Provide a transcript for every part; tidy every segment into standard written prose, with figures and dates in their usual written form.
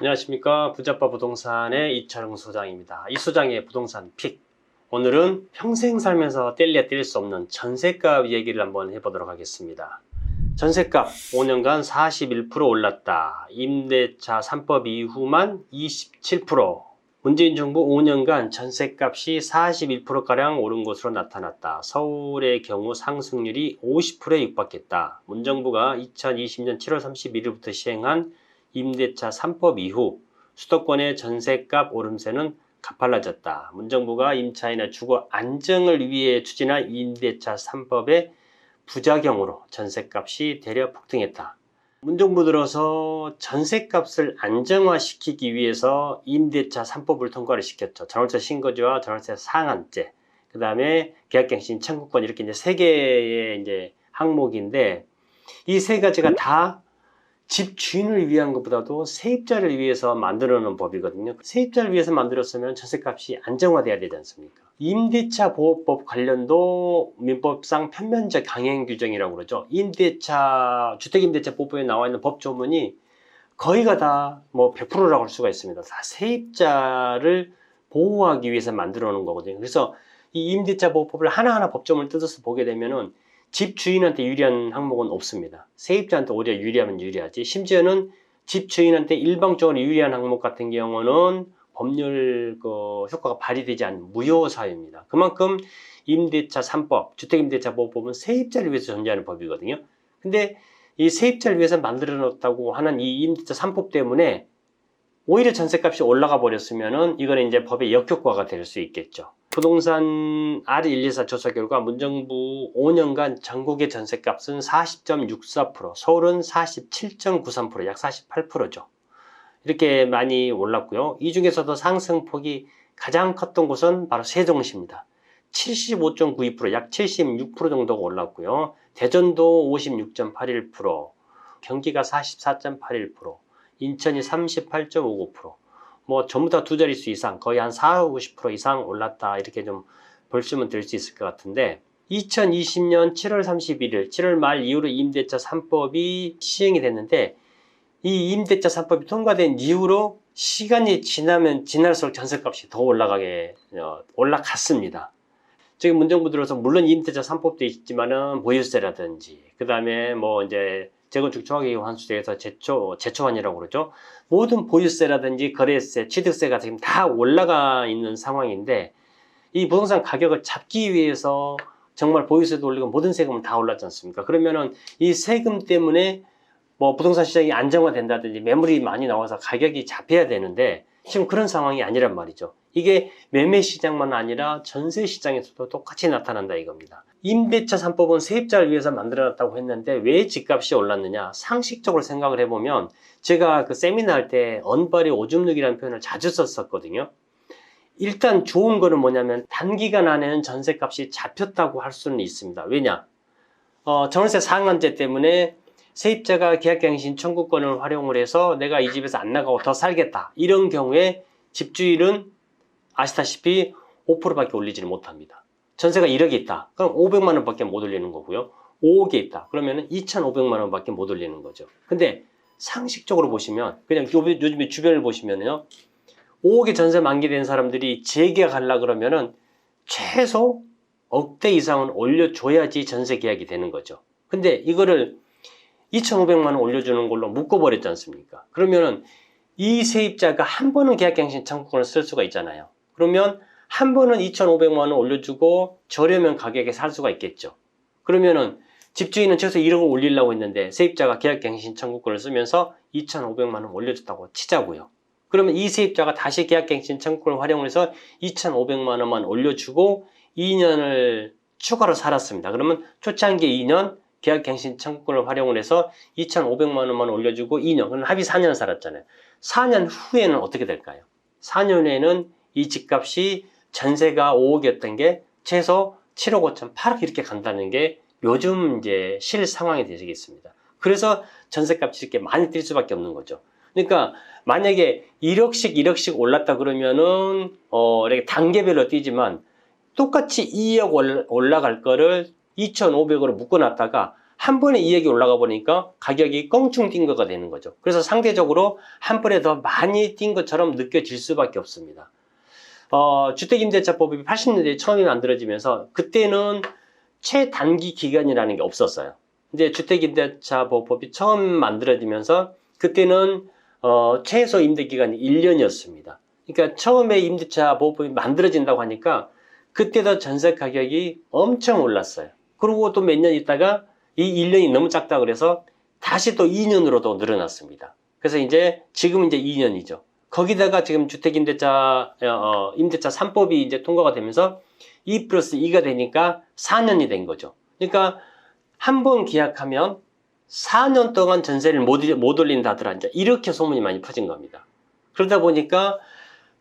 안녕하십니까. 부자빠 부동산의 이철흥 소장입니다. 이 소장의 부동산 픽. 오늘은 평생 살면서 뗄래야 뗄 수 없는 전셋값 얘기를 한번 해보도록 하겠습니다. 전셋값 5년간 41% 올랐다. 임대차 3법 이후만 27%. 문재인 정부 5년간 전셋값이 41%가량 오른 것으로 나타났다. 서울의 경우 상승률이 50%에 육박했다. 문정부가 2020년 7월 31일부터 시행한 임대차 3법 이후 수도권의 전셋값 오름세는 가팔라졌다. 문정부가 임차인의 주거 안정을 위해 추진한 임대차 3법의 부작용으로 전셋값이 대려 폭등했다. 문정부 들어서 전셋값을 안정화시키기 위해서 임대차 3법을 통과를 시켰죠. 전월세 신고제와 전월세 상한제, 그 다음에 계약갱신 청구권 이렇게 이제 세 개의 이제 항목인데 이 세 가지가 다 집주인을 위한 것보다도 세입자를 위해서 만들어 놓은 법이거든요. 세입자를 위해서 만들었으면 전셋값이 안정화돼야 되지 않습니까? 임대차 보호법 관련도 민법상 편면적 강행 규정이라고 그러죠. 주택임대차 보호법에 나와 있는 법 조문이 거의가 다 뭐 100%라고 할 수가 있습니다. 다 세입자를 보호하기 위해서 만들어 놓은 거거든요. 그래서 이 임대차 보호법을 하나하나 법조문을 뜯어서 보게 되면은 집주인한테 유리한 항목은 없습니다. 세입자한테 오히려 유리하면 유리하지. 심지어는 집주인한테 일방적으로 유리한 항목 같은 경우는 법률 효과가 발휘되지 않는 무효 사유입니다. 그만큼 임대차 3법, 주택임대차 보호법은 세입자를 위해서 존재하는 법이거든요. 근데 이 세입자를 위해서 만들어 놓았다고 하는 이 임대차 3법 때문에 오히려 전셋값이 올라가 버렸으면은 이거는 이제 법의 역효과가 될 수 있겠죠. 부동산 R124 조사 결과 문정부 5년간 전국의 전셋값은 40.64%, 서울은 47.93%, 약 48%죠. 이렇게 많이 올랐고요. 이 중에서도 상승폭이 가장 컸던 곳은 바로 세종시입니다. 75.92%, 약 76% 정도가 올랐고요. 대전도 56.81%, 경기가 44.81%, 인천이 38.59%, 뭐 전부 다 두 자릿수 이상, 거의 한 40~50% 이상 올랐다 이렇게 좀 보시면 될 수 있을 것 같은데 2020년 7월 31일, 7월 말 이후로 임대차 3법이 시행이 됐는데 이 임대차 3법이 통과된 이후로 시간이 지날수록 전셋값이 더 올라갔습니다. 지금 문정부 들어서 물론 임대차 3법도 있지만은 보유세라든지 그 다음에 뭐 이제 재건축 초과계획 환수제에서 제초환이라고 그러죠. 모든 보유세라든지 거래세, 취득세 같은 게 다 올라가 있는 상황인데 이 부동산 가격을 잡기 위해서 정말 보유세도 올리고 모든 세금은 다 올랐지 않습니까? 그러면은 이 세금 때문에 뭐 부동산 시장이 안정화된다든지 매물이 많이 나와서 가격이 잡혀야 되는데 지금 그런 상황이 아니란 말이죠. 이게 매매 시장만 아니라 전세 시장에서도 똑같이 나타난다 이겁니다. 임대차 3법은 세입자를 위해서 만들어놨다고 했는데 왜 집값이 올랐느냐? 상식적으로 생각을 해보면 제가 그 세미나 할 때 언발이 오줌누기라는 표현을 자주 썼었거든요. 일단 좋은 거는 뭐냐면 단기간 안에는 전세값이 잡혔다고 할 수는 있습니다. 왜냐? 전월세 상한제 때문에 세입자가 계약갱신 청구권을 활용을 해서 내가 이 집에서 안 나가고 더 살겠다. 이런 경우에 집주인은 아시다시피 5%밖에 올리지를 못합니다. 전세가 1억이 있다. 그럼 500만 원밖에 못 올리는 거고요. 5억이 있다. 그러면 2,500만 원밖에 못 올리는 거죠. 근데 상식적으로 보시면 그냥 요즘에 주변을 보시면요. 5억의 전세 만기된 사람들이 재계약하려고 그러면은 최소 억대 이상은 올려줘야지 전세 계약이 되는 거죠. 근데 이거를 2,500만 원 올려주는 걸로 묶어버렸지 않습니까? 그러면은 이 세입자가 한 번은 계약갱신 청구권을 쓸 수가 있잖아요. 그러면 한 번은 2,500만 원 올려주고 저렴한 가격에 살 수가 있겠죠. 그러면은 집주인은 최소 1억을 올리려고 했는데 세입자가 계약갱신 청구권을 쓰면서 2,500만 원 올려줬다고 치자고요. 그러면 이 세입자가 다시 계약갱신 청구권을 활용해서 2,500만 원만 올려주고 2년을 추가로 살았습니다. 그러면 초창기 2년 계약갱신 청구권을 활용을 해서 2,500만 원만 올려주고 2년, 그럼 합의 4년을 살았잖아요. 4년 후에는 어떻게 될까요? 4년 후에는 이 집값이 전세가 5억이었던 게 최소 7억 5천, 8억 이렇게 간다는 게 요즘 이제 실 상황이 되겠습니다. 그래서 전세값이 이렇게 많이 뛸 수밖에 없는 거죠. 그러니까 만약에 1억씩 올랐다 그러면은 이렇게 단계별로 뛰지만 똑같이 2억 올라갈 거를 2,500으로 묶어놨다가 한 번에 이익이 올라가 보니까 가격이 껑충 뛴 거가 되는 거죠. 그래서 상대적으로 한 번에 더 많이 뛴 것처럼 느껴질 수밖에 없습니다. 주택임대차법이 80년대에 처음에 만들어지면서 그때는 최단기 기간이라는 게 없었어요. 근데 주택임대차법이 처음 만들어지면서 그때는 최소 임대기간이 1년이었습니다. 그러니까 처음에 임대차 보호법이 만들어진다고 하니까 그때도 전세 가격이 엄청 올랐어요. 그리고 또 몇 년 있다가 이 1년이 너무 작다 그래서 다시 또 2년으로도 늘어났습니다. 그래서 이제 지금 이제 2년이죠. 거기다가 지금 주택임대차 임대차 3법이 이제 통과가 되면서 2+2가 되니까 4년이 된 거죠. 그러니까 한 번 계약하면 4년 동안 전세를 못 올린다더라. 이제 이렇게 소문이 많이 퍼진 겁니다. 그러다 보니까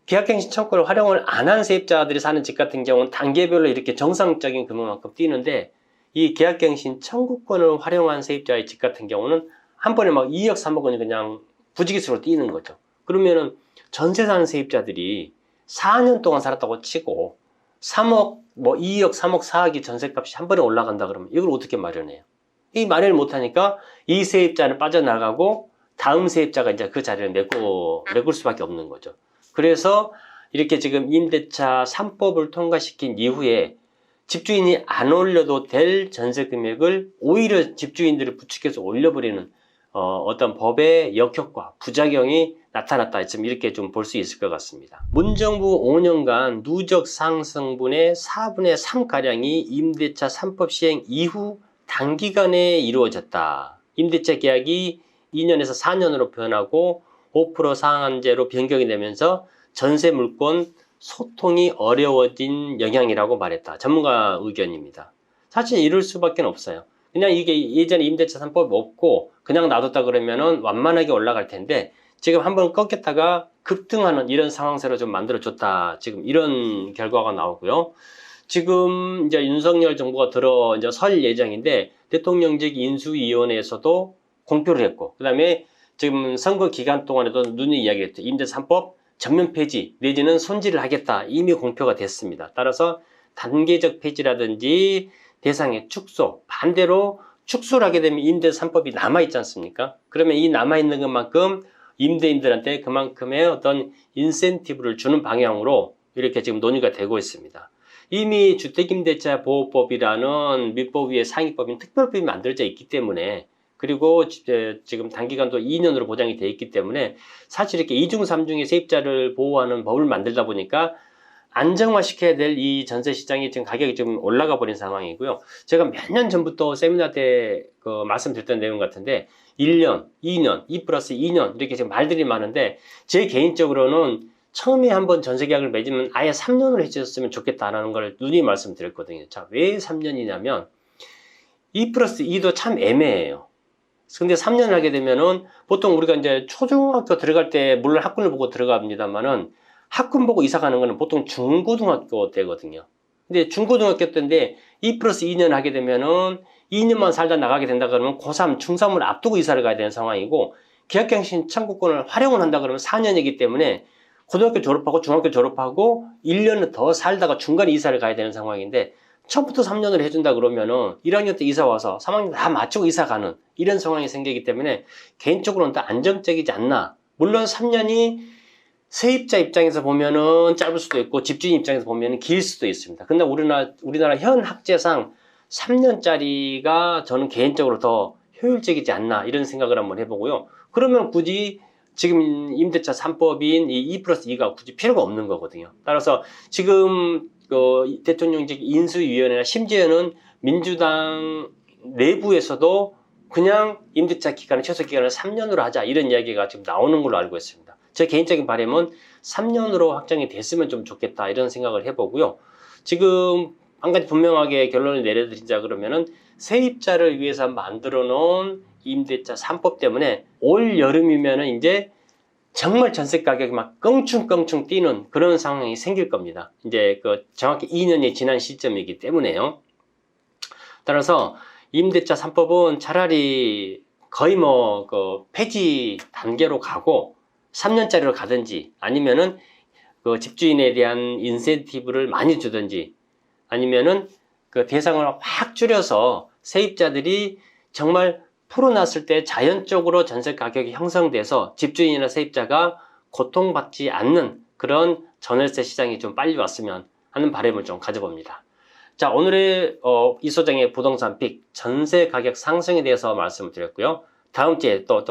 계약갱신 청구를 활용을 안 한 세입자들이 사는 집 같은 경우는 단계별로 이렇게 정상적인 금액만큼 뛰는데 이 계약갱신 청구권을 활용한 세입자의 집 같은 경우는 한 번에 막 2억, 3억 원이 그냥 부지기수로 뛰는 거죠. 그러면은 전세 사는 세입자들이 4년 동안 살았다고 치고 3억, 2억, 3억, 4억이 전세값이 한 번에 올라간다 그러면 이걸 어떻게 마련해요? 이 마련을 못하니까 이 세입자는 빠져나가고 다음 세입자가 이제 그 자리를 메꿀 수밖에 없는 거죠. 그래서 이렇게 지금 임대차 3법을 통과시킨 이후에 집주인이 안 올려도 될 전세 금액을 오히려 집주인들을 부추겨서 올려버리는 어떤 법의 역효과, 부작용이 나타났다. 지금 이렇게 좀 볼 수 있을 것 같습니다. 문정부 5년간 누적 상승분의 4분의 3가량이 임대차 3법 시행 이후 단기간에 이루어졌다. 임대차 계약이 2년에서 4년으로 변하고 5% 상한제로 변경이 되면서 전세 물건 소통이 어려워진 영향이라고 말했다. 전문가 의견입니다. 사실 이럴 수밖에 없어요. 그냥 이게 예전에 임대차 3법이 없고 그냥 놔뒀다 그러면은 완만하게 올라갈 텐데 지금 한번 꺾였다가 급등하는 이런 상황세로 좀 만들어줬다. 지금 이런 결과가 나오고요. 지금 이제 윤석열 정부가 이제 설 예정인데 대통령직 인수위원회에서도 공표를 했고, 그 다음에 지금 선거 기간 동안에도 눈이 이야기했죠. 임대차 3법 전면 폐지 내지는 손질을 하겠다. 이미 공표가 됐습니다. 따라서 단계적 폐지라든지 대상의 축소, 반대로 축소를 하게 되면 임대차 3법이 남아있지 않습니까? 그러면 이 남아있는 것만큼 임대인들한테 그만큼의 어떤 인센티브를 주는 방향으로 이렇게 지금 논의가 되고 있습니다. 이미 주택임대차 보호법이라는 민법위의 상위법인 특별법이 만들어져 있기 때문에 그리고 지금 단기간도 2년으로 보장이 되어 있기 때문에 사실 이렇게 2중, 3중의 세입자를 보호하는 법을 만들다 보니까 안정화시켜야 될 이 전세 시장이 지금 가격이 좀 올라가 버린 상황이고요. 제가 몇 년 전부터 세미나 때 말씀드렸던 내용 같은데 1년, 2년, 2+2년 이렇게 지금 말들이 많은데 제 개인적으로는 처음에 한번 전세 계약을 맺으면 아예 3년으로 해주셨으면 좋겠다라는 걸 누누이 말씀드렸거든요. 자, 왜 3년이냐면 2+2도 참 애매해요. 근데 3년을 하게 되면은 보통 우리가 이제 초중학교 들어갈 때 물론 학군을 보고 들어갑니다만은 학군 보고 이사 가는 거는 보통 중고등학교 때거든요. 근데 중고등학교 때인데 2+2년 하게 되면은 2년만 살다 나가게 된다 그러면 고3, 중3을 앞두고 이사를 가야 되는 상황이고 계약갱신 청구권을 활용을 한다 그러면 4년이기 때문에 고등학교 졸업하고 중학교 졸업하고 1년을 더 살다가 중간에 이사를 가야 되는 상황인데 처음부터 3년을 해준다 그러면은 1학년 때 이사 와서 3학년 다 마치고 이사 가는 이런 상황이 생기기 때문에 개인적으로는 더 안정적이지 않나. 물론 3년이 세입자 입장에서 보면은 짧을 수도 있고 집주인 입장에서 보면은 길 수도 있습니다. 근데 우리나라 현 학제상 3년짜리가 저는 개인적으로 더 효율적이지 않나 이런 생각을 한번 해보고요. 그러면 굳이 지금 임대차 3법인 이 2+2가 굳이 필요가 없는 거거든요. 따라서 지금 대통령직 인수위원회나 심지어는 민주당 내부에서도 그냥 임대차 기간을 최소 기간을 3년으로 하자 이런 이야기가 지금 나오는 걸로 알고 있습니다. 제 개인적인 바람은 3년으로 확정이 됐으면 좀 좋겠다 이런 생각을 해보고요. 지금 한 가지 분명하게 결론을 내려드리자 그러면은 세입자를 위해서 만들어 놓은 임대차 3법 때문에 올 여름이면은 이제 정말 전세 가격이 막 껑충껑충 뛰는 그런 상황이 생길 겁니다. 이제 정확히 2년이 지난 시점이기 때문에요. 따라서 임대차 3법은 차라리 거의 폐지 단계로 가고 3년짜리로 가든지 아니면은 집주인에 대한 인센티브를 많이 주든지 아니면은 대상을 확 줄여서 세입자들이 정말 풀어놨을 때 자연적으로 전세 가격이 형성돼서 집주인이나 세입자가 고통받지 않는 그런 전월세 시장이 좀 빨리 왔으면 하는 바람을 좀 가져봅니다. 자, 오늘의 이 소장의 부동산 픽 전세 가격 상승에 대해서 말씀을 드렸고요. 다음 주에 또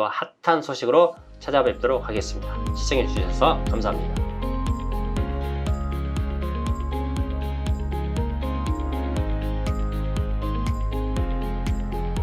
핫한 소식으로 찾아뵙도록 하겠습니다. 시청해 주셔서 감사합니다.